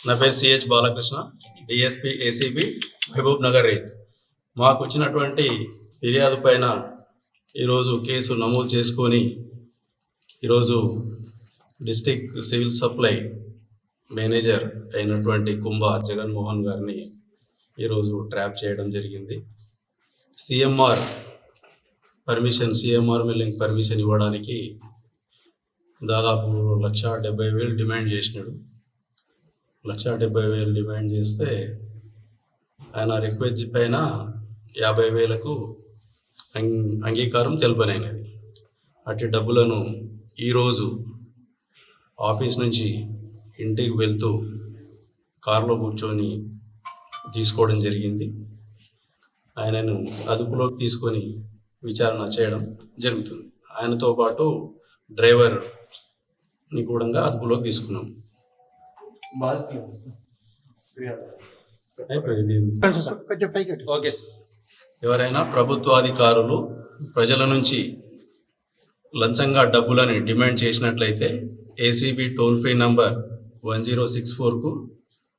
నా పేరు CH Balakrishna, DSP ACB Mahabubnagar range. మాకు వచ్చినటువంటి ఫిర్యాదు పైన ఈరోజు కేసు నమోదు చేసుకొని ఈరోజు డిస్టిక్ సివిల్ సప్లై మేనేజర్ అయినటువంటి కుంభ జగన్మోహన్ గారిని ఈరోజు ట్రాప్ చేయడం జరిగింది. సిఎంఆర్ మిల్లింగ్ పర్మిషన్ ఇవ్వడానికి దాదాపు 1,70,000 డిమాండ్ చేసినాడు. 1,70,000 డిమాండ్ చేస్తే ఆయన రిక్వెస్ట్ పైన 50,000కు అంగీకారం తెలుపనైనది. అట్టి డబ్బులను ఈరోజు ఆఫీస్ నుంచి ఇంటికి వెళ్తూ కారులో కూర్చొని తీసుకోవడం జరిగింది. ఆయనను అదుపులోకి తీసుకొని విచారణ చేయడం జరుగుతుంది. ఆయనతో పాటు డ్రైవర్ని కూడా అదుపులోకి తీసుకున్నాం. ఎవరైనా ప్రభుత్వాధికారులు ప్రజల నుంచి లంచంగా డబ్బులని డిమాండ్ చేసినట్లయితే ఏసీబీ టోల్ ఫ్రీ నంబర్ 1064కు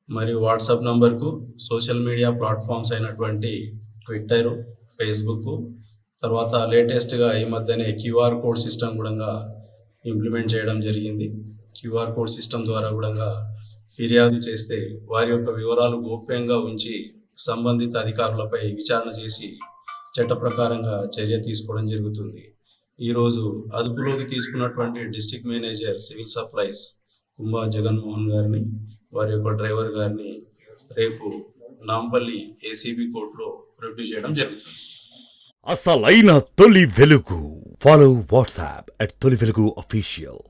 మరియు వాట్సాప్ నంబర్కు, సోషల్ మీడియా ప్లాట్ఫామ్స్ అయినటువంటి ట్విట్టర్, ఫేస్బుక్, తర్వాత లేటెస్ట్గా ఈ మధ్యనే క్యూఆర్ కోడ్ సిస్టమ్ కూడా ఇంప్లిమెంట్ చేయడం జరిగింది. క్యూఆర్ కోడ్ సిస్టమ్ ద్వారా కూడా ఫిర్యాదు చేస్తే వారి యొక్క వివరాలు గోప్యంగా ఉంచి సంబంధిత అధికారులపై విచారణ చేసి చట్ట ప్రకారంగా చర్య తీసుకోవడం జరుగుతుంది. ఈరోజు అదుపులోకి తీసుకున్నటువంటి డిస్ట్రిక్ట్ మేనేజర్ సివిల్ సప్లైస్ కుంభ జగన్మోహన్ గారిని, వారి యొక్క డ్రైవర్ గారిని రేపు నాంపల్లి ఏసీబీ కోర్టులో ప్రొడ్యూస్ చేయడం జరుగుతుంది. అసలైన తొలి వెలుగు. ఫాలో వాట్సాప్ @తొలి వెలుగు అఫీషియల్.